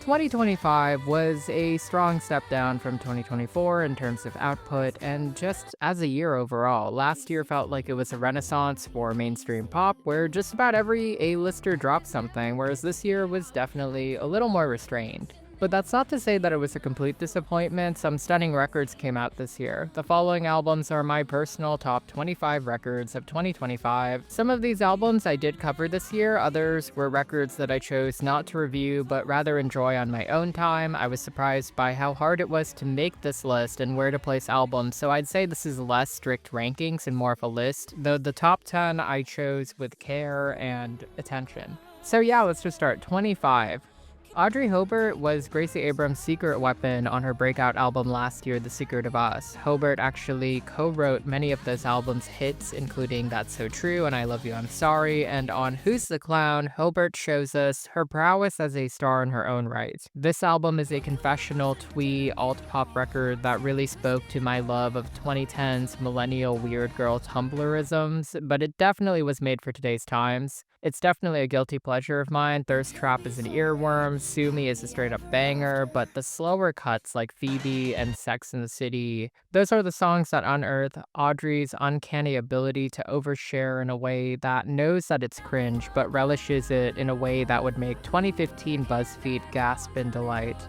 2025 was a strong step down from 2024 in terms of output and just as a year overall. Last year felt like it was a renaissance for mainstream pop where just about every A-lister dropped something, whereas this year was definitely a little more restrained. But that's not to say that it was a complete disappointment. Some stunning records came out this year. The following albums are my personal top 25 records of 2025. Some of these albums I did cover this year, others were records that I chose not to review but rather enjoy on my own time. I was surprised by how hard it was to make this list and where to place albums, so I'd say this is less strict rankings and more of a list, though the top 10 I chose with care and attention. So yeah, let's just start. 25. Audrey Hobart was Gracie Abrams' secret weapon on her breakout album last year, The Secret of Us. Hobart actually co-wrote many of those album's hits, including That's So True and I Love You, I'm Sorry, and on Who's the Clown, Hobart shows us her prowess as a star in her own right. This album is a confessional, twee, alt-pop record that really spoke to my love of 2010's millennial weird girl Tumblrisms, but it definitely was made for today's times. It's definitely a guilty pleasure of mine. Thirst Trap is an earworm, Sue Me is a straight up banger, but the slower cuts like Phoebe and Sex and the City, those are the songs that unearth Audrey's uncanny ability to overshare in a way that knows that it's cringe, but relishes it in a way that would make 2015 BuzzFeed gasp in delight.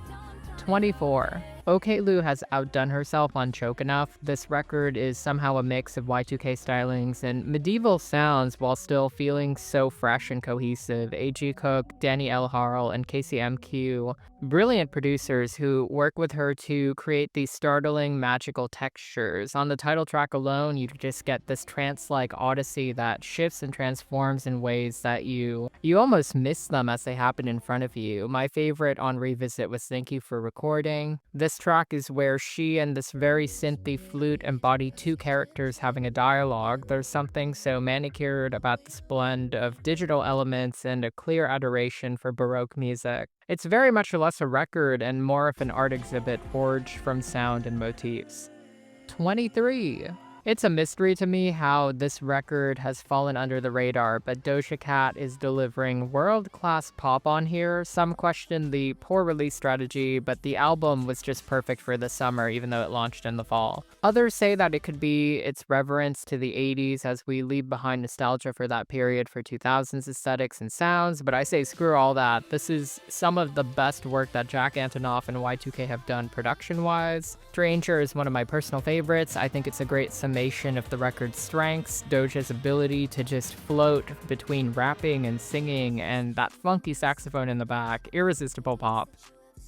24. OK Lou has outdone herself on Choke Enough. This record is somehow a mix of Y2K stylings and medieval sounds while still feeling so fresh and cohesive. A.G. Cook, Danny Eljohn, and KCMQ, brilliant producers who work with her to create these startling magical textures. On the title track alone, you just get this trance-like odyssey that shifts and transforms in ways that you almost miss them as they happen in front of you. My favorite on revisit was Thank You for Recording. This track is where she and this very synthy flute embody two characters having a dialogue. There's something so manicured about this blend of digital elements and a clear adoration for Baroque music. It's very much less a record and more of an art exhibit forged from sound and motifs. 23. It's a mystery to me how this record has fallen under the radar, but Doja Cat is delivering world-class pop on here. Some question the poor release strategy, but the album was just perfect for the summer, even though it launched in the fall. Others say that it could be its reverence to the 80s as we leave behind nostalgia for that period for 2000s aesthetics and sounds, but I say screw all that. This is some of the best work that Jack Antonoff and Y2K have done production-wise. Stranger is one of my personal favorites. I think it's a great summation of the record's strengths, Doja's ability to just float between rapping and singing, and that funky saxophone in the back. Irresistible pop.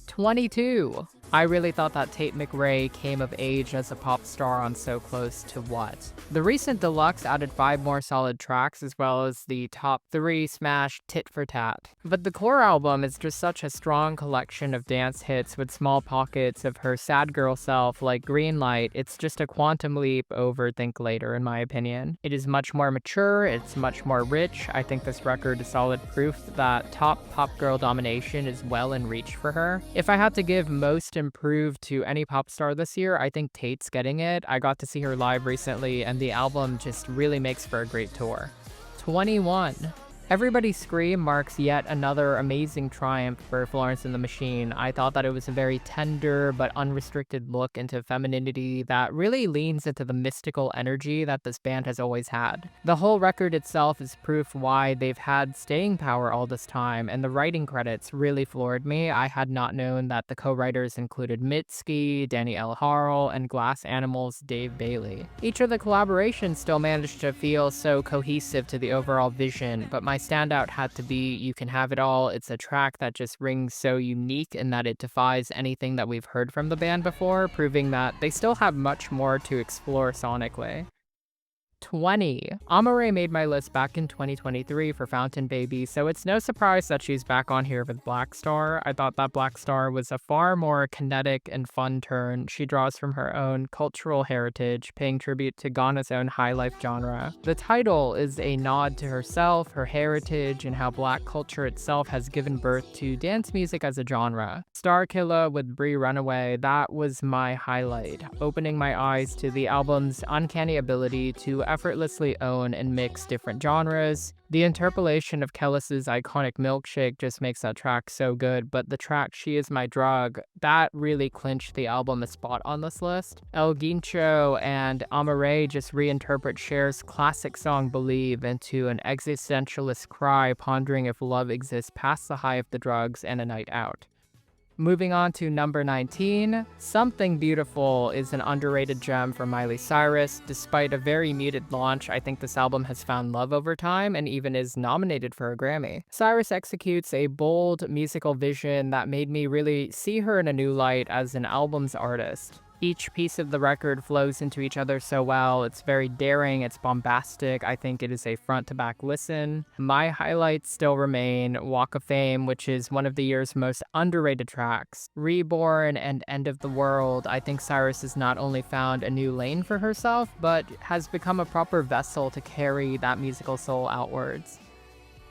22. I really thought that Tate McRae came of age as a pop star on So Close to What. The recent deluxe added 5 more solid tracks as well as the top 3 smash Tit for Tat. But the core album is just such a strong collection of dance hits with small pockets of her sad girl self like Green Light. It's just a quantum leap over Think Later in my opinion. It is much more mature, it's much more rich. I think this record is solid proof that top pop girl domination is well in reach for her. If I had to give most improved to any pop star this year, I think Tate's getting it. I got to see her live recently and the album just really makes for a great tour. 21. Everybody Scream marks yet another amazing triumph for Florence and the Machine. I thought that it was a very tender but unrestricted look into femininity that really leans into the mystical energy that this band has always had. The whole record itself is proof why they've had staying power all this time, and the writing credits really floored me. I had not known that the co-writers included Mitski, Danny Eljohn, and Glass Animals' Dave Bailey. Each of the collaborations still managed to feel so cohesive to the overall vision, but my standout had to be You Can Have It All. It's a track that just rings so unique in that it defies anything that we've heard from the band before, proving that they still have much more to explore sonically. 20. Amare made my list back in 2023 for Fountain Baby, so it's no surprise that she's back on here with Black Star. I thought that Black Star was a far more kinetic and fun turn. She draws from her own cultural heritage, paying tribute to Ghana's own high life genre. The title is a nod to herself, her heritage, and how Black culture itself has given birth to dance music as a genre. Star Killer with Bree Runaway, that was my highlight, opening my eyes to the album's uncanny ability to effortlessly own and mix different genres. The interpolation of Kellis's iconic Milkshake just makes that track so good, but the track She Is My Drug, that really clinched the album a spot on this list. El Guincho and Amare just reinterpret Cher's classic song Believe into an existentialist cry pondering if love exists past the high of the drugs and a night out. Moving on to number 19, Something Beautiful is an underrated gem from Miley Cyrus. Despite a very muted launch, I think this album has found love over time and even is nominated for a Grammy. Cyrus executes a bold musical vision that made me really see her in a new light as an album's artist. Each piece of the record flows into each other so well. It's very daring, it's bombastic. I think it is a front-to-back listen. My highlights still remain Walk of Fame, which is one of the year's most underrated tracks. Reborn and End of the World, I think Cyrus has not only found a new lane for herself, but has become a proper vessel to carry that musical soul outwards.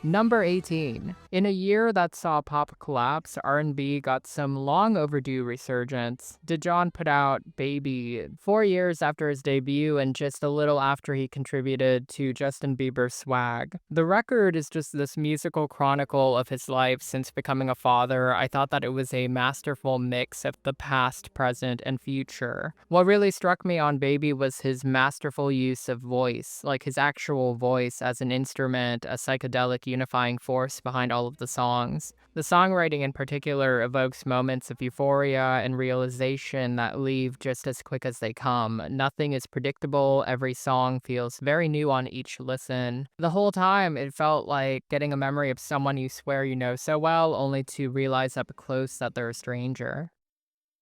Number 18. In a year that saw pop collapse, R&B got some long overdue resurgence. Eljohn put out Baby 4 years after his debut and just a little after he contributed to Justin Bieber's Swag. The record is just this musical chronicle of his life since becoming a father. I thought that it was a masterful mix of the past, present, and future. What really struck me on Baby was his masterful use of voice, like his actual voice as an instrument, a psychedelic unifying force behind all of the songs. The songwriting in particular evokes moments of euphoria and realization that leave just as quick as they come. Nothing is predictable, every song feels very new on each listen. The whole time it felt like getting a memory of someone you swear you know so well, only to realize up close that they're a stranger.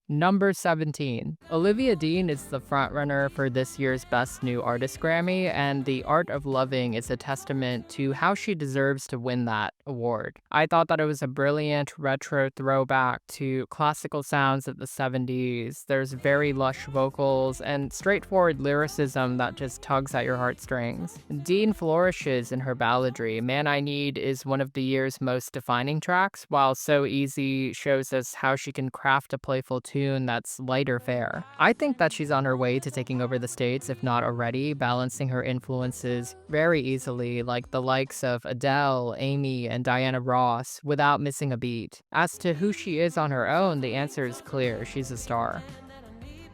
Number 17. Olivia Dean is the frontrunner for this year's Best New Artist Grammy, and The Art of Loving is a testament to how she deserves to win that award. I thought that it was a brilliant retro throwback to classical sounds of the 70s. There's very lush vocals and straightforward lyricism that just tugs at your heartstrings. Dean flourishes in her balladry. Man I Need is one of the year's most defining tracks, while So Easy shows us how she can craft a playful tune that's lighter fare. I think that she's on her way to taking over the States, if not already, balancing her influences very easily, like the likes of Adele, Amy, and Diana Ross, without missing a beat. As to who she is on her own, the answer is clear: she's a star.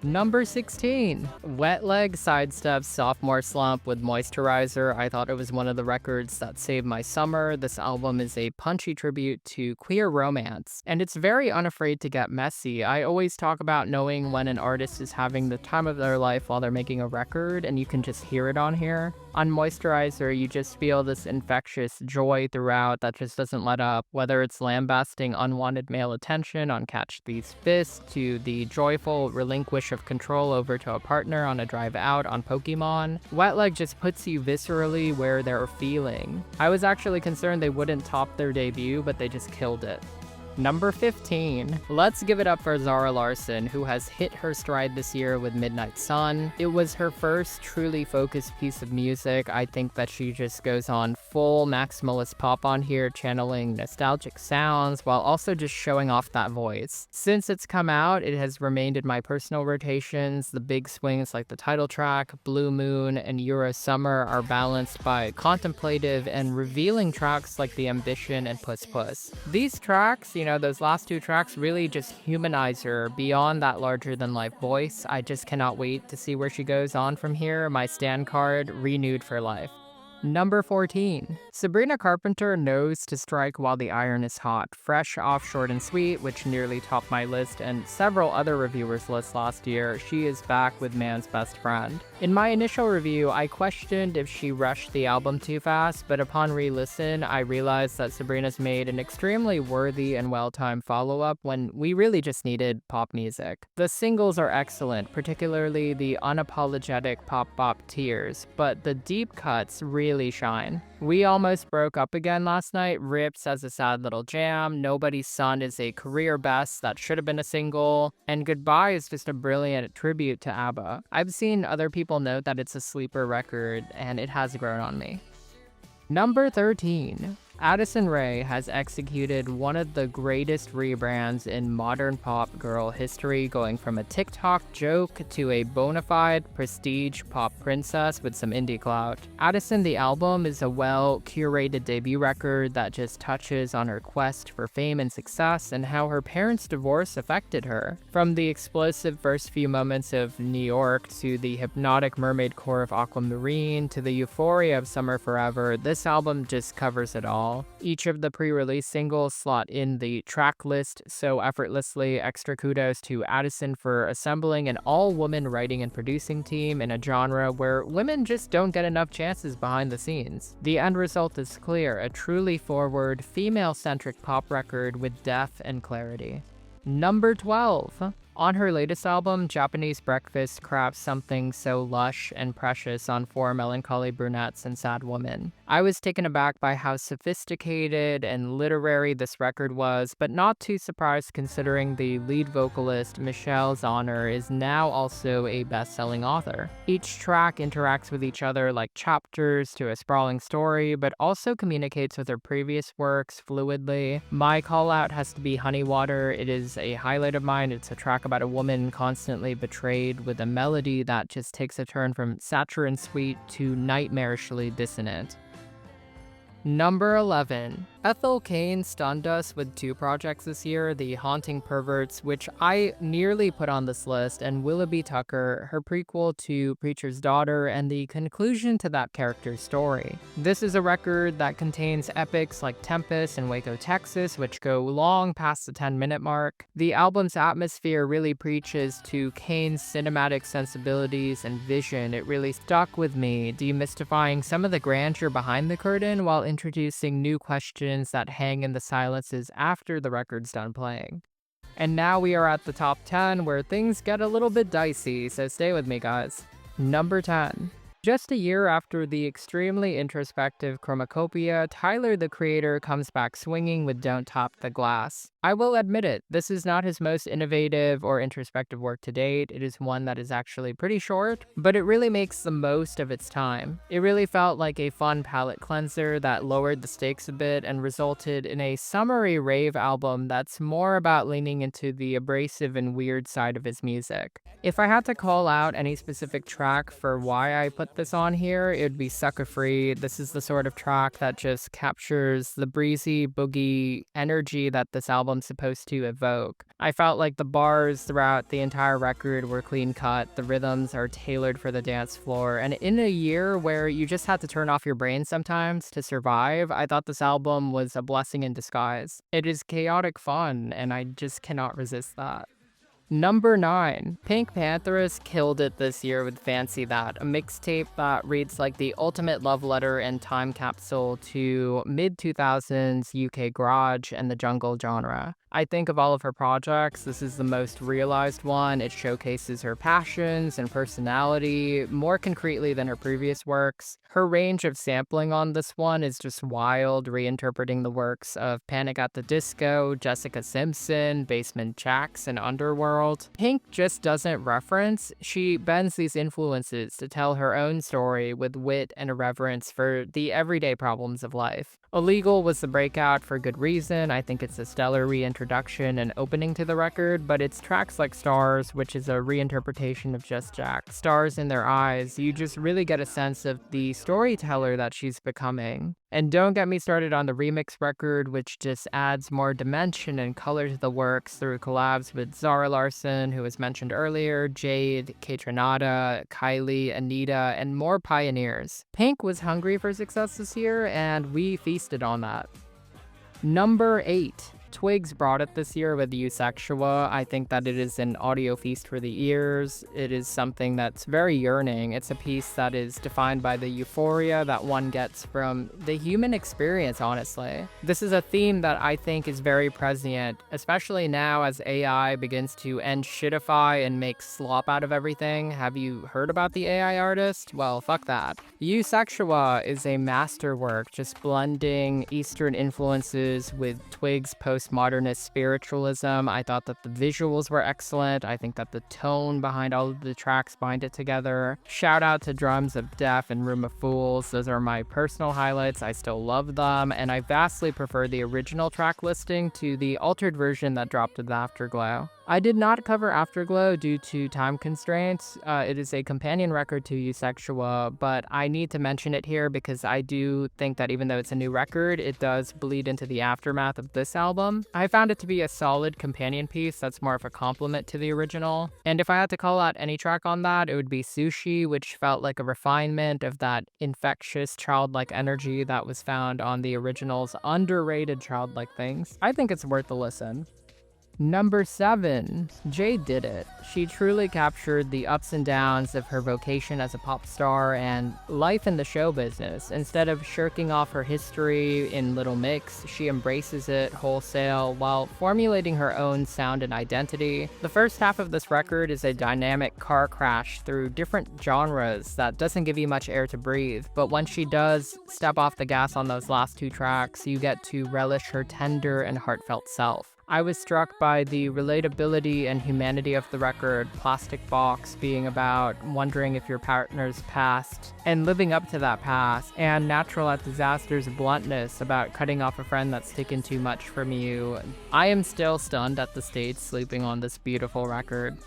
Number 16. Wet Leg sidesteps Sophomore Slump with Moisturizer. I thought it was one of the records that saved my summer. This album is a punchy tribute to queer romance, and it's very unafraid to get messy. I always talk about knowing when an artist is having the time of their life while they're making a record, and you can just hear it on here. On Moisturizer, you just feel this infectious joy throughout that just doesn't let up, whether it's lambasting unwanted male attention on Catch These Fists to the joyful relinquish of control over to a partner on a drive out on Pokemon. Wet Leg just puts you viscerally where they're feeling. I was actually concerned they wouldn't top their debut, but they just killed it. Number 15. Let's give it up for Zara Larsson, who has hit her stride this year with Midnight Sun. It was her first truly focused piece of music. I think that she just goes on full maximalist pop on here, channeling nostalgic sounds while also just showing off that voice. Since it's come out, it has remained in my personal rotations. The big swings like the title track, Blue Moon, and Euro Summer are balanced by contemplative and revealing tracks like The Ambition and Puss Puss. These tracks, those last two tracks really just humanize her beyond that larger-than-life voice. I just cannot wait to see where she goes on from here. My stan card renewed for life. Number 14. Sabrina Carpenter knows to strike while the iron is hot. Fresh off Short and Sweet, which nearly topped my list and several other reviewers' lists last year, she is back with Man's Best Friend. In my initial review, I questioned if she rushed the album too fast, but upon re-listen, I realized that Sabrina's made an extremely worthy and well-timed follow-up when we really just needed pop music. The singles are excellent, particularly the unapologetic pop-bop Tears, but the deep cuts really shine. We Almost Broke Up Again last night rips as a sad little jam. Nobody's Son is a career best that should have been a single, and Goodbye is just a brilliant tribute to ABBA. I've seen other people note that it's a sleeper record, and it has grown on me. Number 13. Addison Rae has executed one of the greatest rebrands in modern pop girl history, going from a TikTok joke to a bona fide prestige pop princess with some indie clout. Addison the album is a well-curated debut record that just touches on her quest for fame and success and how her parents' divorce affected her. From the explosive first few moments of New York to the hypnotic mermaid core of Aquamarine to the euphoria of Summer Forever, this album just covers it all. Each of the pre-release singles slot in the track list so effortlessly. Extra kudos to Addison for assembling an all-woman writing and producing team in a genre where women just don't get enough chances behind the scenes. The end result is clear, a truly forward, female-centric pop record with depth and clarity. Number 12. On her latest album, Japanese Breakfast crafts something so lush and precious on four melancholy brunettes and sad women. I was taken aback by how sophisticated and literary this record was, but not too surprised considering the lead vocalist, Michelle Zauner, is now also a best-selling author. Each track interacts with each other like chapters to a sprawling story, but also communicates with her previous works fluidly. My call-out has to be Honey Water. It is a highlight of mine. It's a track about a woman constantly betrayed with a melody that just takes a turn from saccharine sweet to nightmarishly dissonant. Number 11. Ethel Cain stunned us with two projects this year, The Haunting Perverts, which I nearly put on this list, and Willoughby Tucker, her prequel to Preacher's Daughter, and the conclusion to that character's story. This is a record that contains epics like Tempest and Waco, Texas, which go long past the 10-minute mark. The album's atmosphere really preaches to Cain's cinematic sensibilities and vision. It really stuck with me, demystifying some of the grandeur behind the curtain while introducing new questions that hang in the silences after the record's done playing. And now we are at the top 10 where things get a little bit dicey, so stay with me, guys. Number 10. Just a year after the extremely introspective Chromacopia, Tyler the Creator comes back swinging with Don't Top the Glass. I will admit it, this is not his most innovative or introspective work to date. It is one that is actually pretty short, but it really makes the most of its time. It really felt like a fun palate cleanser that lowered the stakes a bit and resulted in a summery rave album that's more about leaning into the abrasive and weird side of his music. If I had to call out any specific track for why I put this on here, it would be Sucker Free. This is the sort of track that just captures the breezy, boogie energy that this album's supposed to evoke. I felt like the bars throughout the entire record were clean cut, the rhythms are tailored for the dance floor, and in a year where you just had to turn off your brain sometimes to survive, I thought this album was a blessing in disguise. It is chaotic fun, and I just cannot resist that. Number 9. Pink Pantheress killed it this year with Fancy That, a mixtape that reads like the ultimate love letter and time capsule to mid-2000s UK garage and the jungle genre. I think of all of her projects, this is the most realized one. It showcases her passions and personality more concretely than her previous works. Her range of sampling on this one is just wild, reinterpreting the works of Panic at the Disco, Jessica Simpson, Basement Jaxx, and Underworld. Pink just doesn't reference, she bends these influences to tell her own story with wit and irreverence for the everyday problems of life. Illegal was the breakout for good reason. I think it's a stellar reintroduction and opening to the record, but it's tracks like Stars, which is a reinterpretation of Just Jack. Stars in Their Eyes, you just really get a sense of the storyteller that she's becoming. And don't get me started on the remix record, which just adds more dimension and color to the works through collabs with Zara Larsson, who was mentioned earlier, Jade, Kaytranada, Kylie, Anita, and more pioneers. Pink was hungry for success this year, and we feasted on that. Number 8. Twigs brought it this year with Eusexua. I think that it is an audio feast for the ears. It is something that's very yearning. It's a piece that is defined by the euphoria that one gets from the human experience, honestly. This is a theme that I think is very prescient, especially now as AI begins to shitify and make slop out of everything. Have you heard about the AI artist? Well, fuck that. Eusexua is a masterwork, just blending Eastern influences with Twigs' post postmodernist spiritualism. I thought that the visuals were excellent. I think that the tone behind all of the tracks bind it together. Shout out to Drums of Death and Room of Fools. Those are my personal highlights. I still love them, and I vastly prefer the original track listing to the altered version that dropped with Afterglow. I did not cover Afterglow due to time constraints. It is a companion record to Eusexual, but I need to mention it here because I do think that even though it's a new record, it does bleed into the aftermath of this album. I found it to be a solid companion piece that's more of a compliment to the original. And if I had to call out any track on that, it would be Sushi, which felt like a refinement of that infectious childlike energy that was found on the original's underrated Childlike Things. I think it's worth a listen. Number 7, Jay did it. She truly captured the ups and downs of her vocation as a pop star and life in the show business. Instead of shirking off her history in Little Mix, she embraces it wholesale while formulating her own sound and identity. The first half of this record is a dynamic car crash through different genres that doesn't give you much air to breathe, but when she does step off the gas on those last 2 tracks, you get to relish her tender and heartfelt self. I was struck by the relatability and humanity of the record, Plastic Box being about wondering if your partner's past and living up to that past, and Natural at Disaster's bluntness about cutting off a friend that's taken too much from you. I am still stunned at the state sleeping on this beautiful record.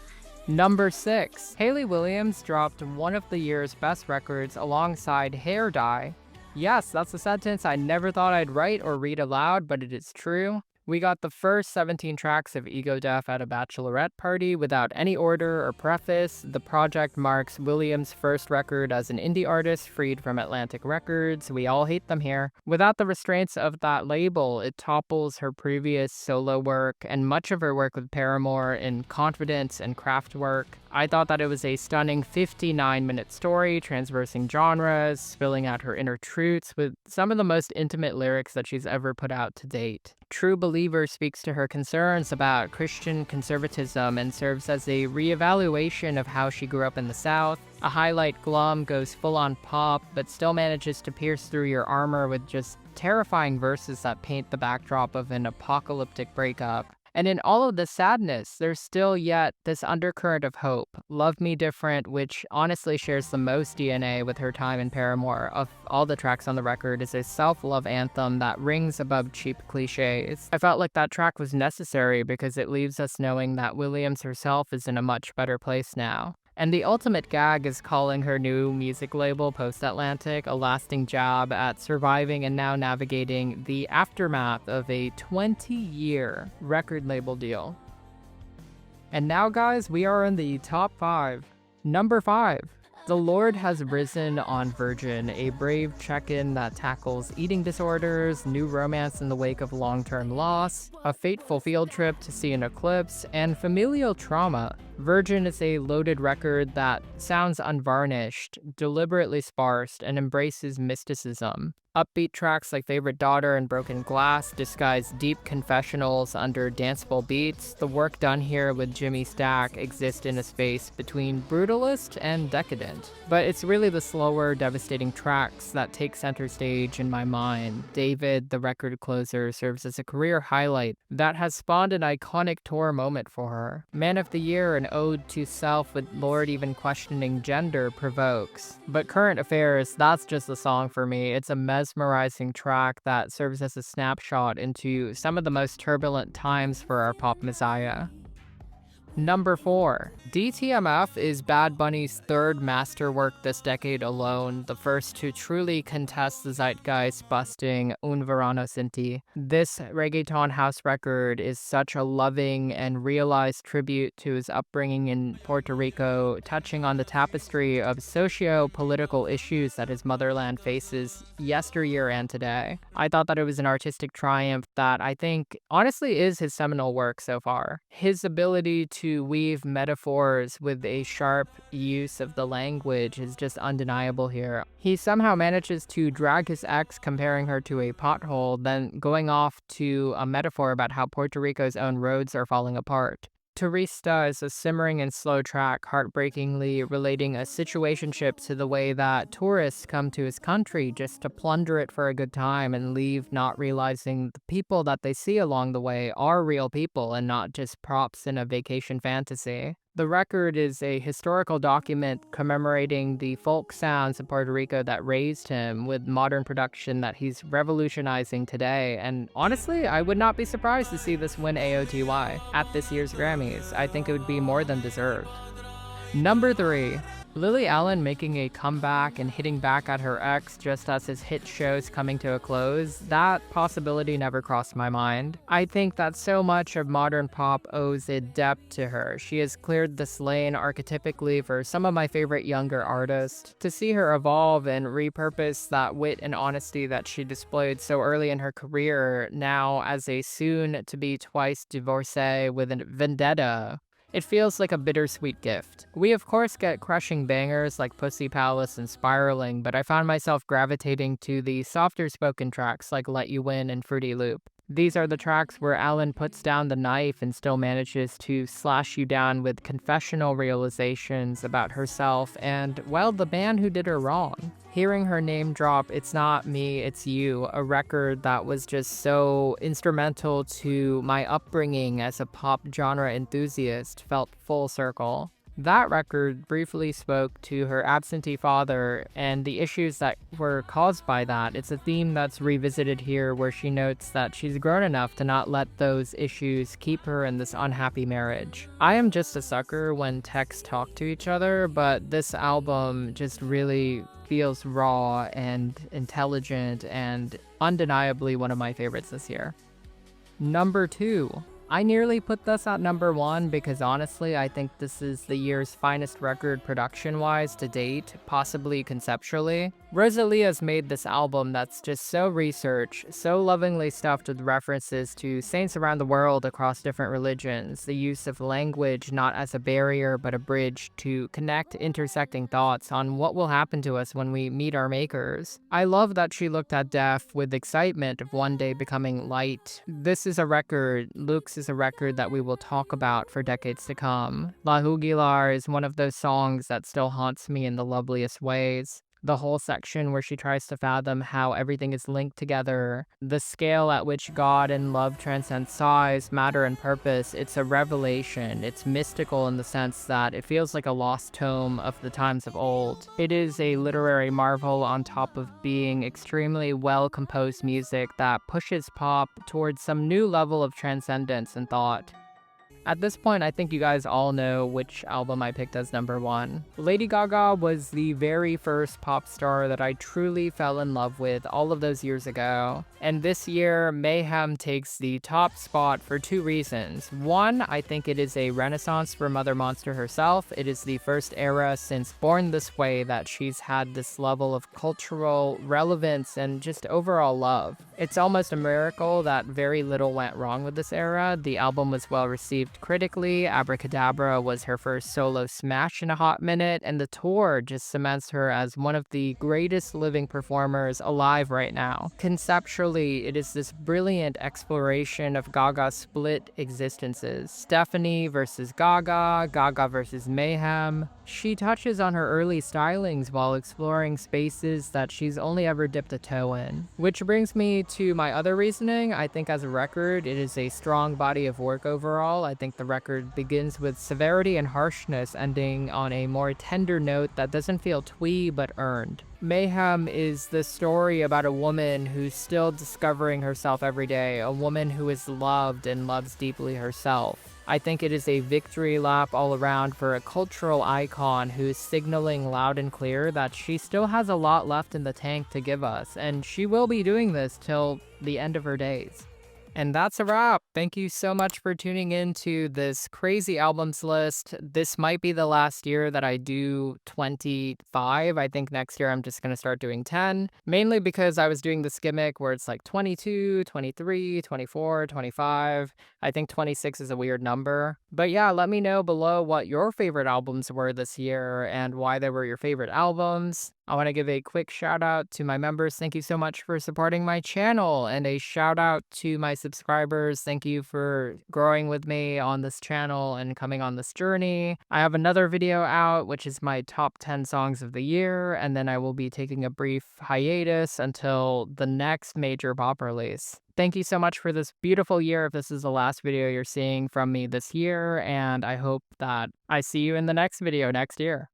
Number 6, Hayley Williams dropped one of the year's best records alongside Hair Dye. Yes, that's a sentence I never thought I'd write or read aloud, but it is true. We got the first 17 tracks of Ego Death at a bachelorette party without any order or preface. The project marks Williams' first record as an indie artist freed from Atlantic Records. We all hate them here. Without the restraints of that label, it topples her previous solo work and much of her work with Paramore in confidence and craft work. I thought that it was a stunning 59-minute story, transversing genres, spilling out her inner truths with some of the most intimate lyrics that she's ever put out to date. True Believer speaks to her concerns about Christian conservatism and serves as a reevaluation of how she grew up in the South. A Highlight Glum goes full-on pop, but still manages to pierce through your armor with just terrifying verses that paint the backdrop of an apocalyptic breakup. And in all of the sadness, there's still yet this undercurrent of hope. Love Me Different, which honestly shares the most DNA with her time in Paramore of all the tracks on the record, is a self-love anthem that rings above cheap cliches. I felt like that track was necessary because it leaves us knowing that Williams herself is in a much better place now. And the ultimate gag is calling her new music label, Post Atlantic, a lasting jab at surviving and now navigating the aftermath of a 20-year record label deal. And now, guys, we are in the top 5. Number 5. The Lord Has Risen on Virgin, a brave check-in that tackles eating disorders, new romance in the wake of long-term loss, a fateful field trip to see an eclipse, and familial trauma. Virgin is a loaded record that sounds unvarnished, deliberately sparse, and embraces mysticism. Upbeat tracks like Favorite Daughter and Broken Glass disguise deep confessionals under danceable beats. The work done here with Jimmy Stack exists in a space between brutalist and decadent. But it's really the slower, devastating tracks that take center stage in my mind. David, the record closer, serves as a career highlight that has spawned an iconic tour moment for her. Man of the Year, an ode to self with Lord even questioning gender, provokes. But Current Affairs, that's just a song for me. It's a mesmerizing track that serves as a snapshot into some of the most turbulent times for our pop messiah. Number 4. DTMF is Bad Bunny's third masterwork this decade alone, the first to truly contest the zeitgeist, busting Un Verano Sin Ti. This reggaeton house record is such a loving and realized tribute to his upbringing in Puerto Rico, touching on the tapestry of socio-political issues that his motherland faces yesteryear and today. I thought that it was an artistic triumph that I think honestly is his seminal work so far. His ability to weave metaphors with a sharp use of the language is just undeniable here. He somehow manages to drag his ex, comparing her to a pothole, then going off to a metaphor about how Puerto Rico's own roads are falling apart. Turista is a simmering and slow track, heartbreakingly relating a situationship to the way that tourists come to his country just to plunder it for a good time and leave, not realizing the people that they see along the way are real people and not just props in a vacation fantasy. The record is a historical document commemorating the folk sounds of Puerto Rico that raised him with modern production that he's revolutionizing today. And honestly, I would not be surprised to see this win AOTY at this year's Grammys. I think it would be more than deserved. Number 3. Lily Allen making a comeback and hitting back at her ex just as his hit show's coming to a close. That possibility never crossed my mind. I think that so much of modern pop owes a depth to her. She has cleared this lane archetypically for some of my favorite younger artists. To see her evolve and repurpose that wit and honesty that she displayed so early in her career now as a soon-to-be twice divorcee with a vendetta, it feels like a bittersweet gift. We of course get crushing bangers like Pussy Palace and Spiraling, but I found myself gravitating to the softer spoken tracks like Let You Win and Fruity Loop. These are the tracks where Ellen puts down the knife and still manages to slash you down with confessional realizations about herself and, well, the man who did her wrong. Hearing her name drop It's Not Me, It's You, a record that was just so instrumental to my upbringing as a pop genre enthusiast, felt full circle. That record briefly spoke to her absentee father and the issues that were caused by that. It's a theme that's revisited here where she notes that she's grown enough to not let those issues keep her in this unhappy marriage. I am just a sucker when texts talk to each other, but this album just really feels raw and intelligent and undeniably one of my favorites this year. Number 2. I nearly put this at number 1 because honestly, I think this is the year's finest record production-wise to date, possibly conceptually. Rosalia's made this album that's just so researched, so lovingly stuffed with references to saints around the world across different religions, the use of language not as a barrier but a bridge to connect intersecting thoughts on what will happen to us when we meet our makers. I love that she looked at death with excitement of one day becoming light. This is a record, Luke's is a record that we will talk about for decades to come. La Jugular is one of those songs that still haunts me in the loveliest ways. The whole section where she tries to fathom how everything is linked together, the scale at which God and love transcend size, matter, and purpose, it's a revelation. It's mystical in the sense that it feels like a lost tome of the times of old. It is a literary marvel on top of being extremely well-composed music that pushes pop towards some new level of transcendence and thought. At this point, I think you guys all know which album I picked as number 1. Lady Gaga was the very first pop star that I truly fell in love with all of those years ago. And this year, Mayhem takes the top spot for 2 reasons. One, I think it is a renaissance for Mother Monster herself. It is the first era since Born This Way that she's had this level of cultural relevance and just overall love. It's almost a miracle that very little went wrong with this era. The album was well received critically, Abracadabra was her first solo smash in a hot minute, and the tour just cements her as one of the greatest living performers alive right now. Conceptually, it is this brilliant exploration of Gaga's split existences. Stephanie versus Gaga, Gaga versus Mayhem. She touches on her early stylings while exploring spaces that she's only ever dipped a toe in. Which brings me to my other reasoning. I think as a record, it is a strong body of work overall. I think the record begins with severity and harshness, ending on a more tender note that doesn't feel twee but earned. Mayhem is the story about a woman who's still discovering herself every day, a woman who is loved and loves deeply herself. I think it is a victory lap all around for a cultural icon who's signaling loud and clear that she still has a lot left in the tank to give us, and she will be doing this till the end of her days. And that's a wrap. Thank you so much for tuning in to this crazy albums list. This might be the last year that I do 25. I think next year I'm just going to start doing 10. Mainly because I was doing this gimmick where it's like 22, 23, 24, 25. I think 26 is a weird number. But yeah, let me know below what your favorite albums were this year and why they were your favorite albums. I want to give a quick shout out to my members. Thank you so much for supporting my channel, and a shout out to my subscribers. Thank you for growing with me on this channel and coming on this journey. I have another video out, which is my top 10 songs of the year, and then I will be taking a brief hiatus until the next major pop release. Thank you so much for this beautiful year if this is the last video you're seeing from me this year, and I hope that I see you in the next video next year.